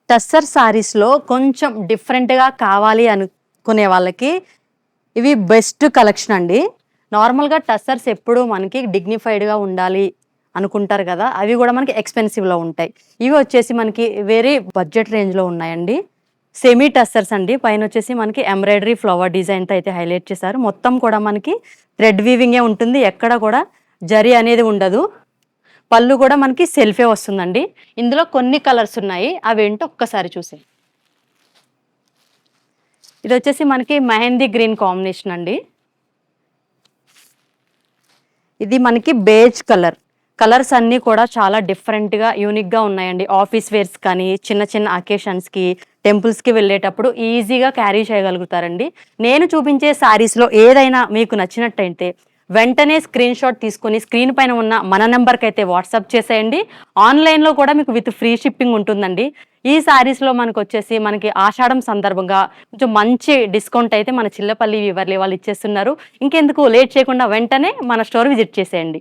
టస్సర్ సారీస్‌లో కొంచెం డిఫరెంట్‌గా కావాలి అనుకునే వాళ్ళకి ఇవి బెస్ట్ కలెక్షన్ అండి. నార్మల్‌గా టస్సర్స్ ఎప్పుడూ మనకి డిగ్నిఫైడ్‌గా ఉండాలి అనుకుంటారు గదా! అవి గూడా మనకి ఎక్స్‌పెన్సివ్‌లో ఉంటాయి. ఇవి వచ్చేసి మనకి వెరీ బడ్జెట్ రేంజ్‌లో ఉన్నాయండి. సెమీ టస్సర్స్ అండి. పైనొచ్చేసి మనకి ఎంబ్రాయిడరీ ఫ్లవర్ డిజైన్‌తో అయితే హైలైట్ చేశారు. మొత్తం కూడా మనకి థ్రెడ్ వీవింగే ఉంటుంది. ఎక్కడ కూడా జరీ అనేది ఉండదు. పళ్ళు గూడా మనకి సెల్ఫే వస్తుందండి. ఇందులో కొన్ని కలర్స్ ఉన్నాయి. అవేంటో ఒక్కసారి చూసేయండి. ఇదొచ్చేసి మనకి మెహందీ గ్రీన్ కాంబినేషన్ అండి. ఇది మనకి బేజ్ కలర్. కలర్స్ అన్నీ కూడా చాలా డిఫరెంట్‌గా, యూనిక్‌గా ఉన్నాయండి. ఆఫీస్ వేర్స్ కానీ, చిన్న చిన్న అకేషన్స్‌కి, టెంపుల్స్‌కి వెళ్ళేటప్పుడు ఈజీగా క్యారీ చేయగలుగుతారండి. నేను చూపించే శారీస్‌లో ఏదైనా మీకు నచ్చినట్టయితే వెంటనే స్క్రీన్‌షాట్ తీసుకొని స్క్రీన్ పైన ఉన్న మన నంబర్‌కైతే వాట్సాప్ చేసేయండి. ఆన్‌లైన్‌లో కూడా మీకు విత్ ఫ్రీ షిప్పింగ్ ఉంటుందండి. ఈ శారీస్‌లో మనకొచ్చేసి మనకి ఆషాఢం సందర్భంగా కొంచెం మంచి డిస్కౌంట్ అయితే మన చిల్లపల్లి వివర్లీ వాళ్ళు ఇచ్చేస్తున్నారు. ఇంకెందుకు లేట్ చేయకుండా వెంటనే మన స్టోర్ విజిట్ చేసేయండి.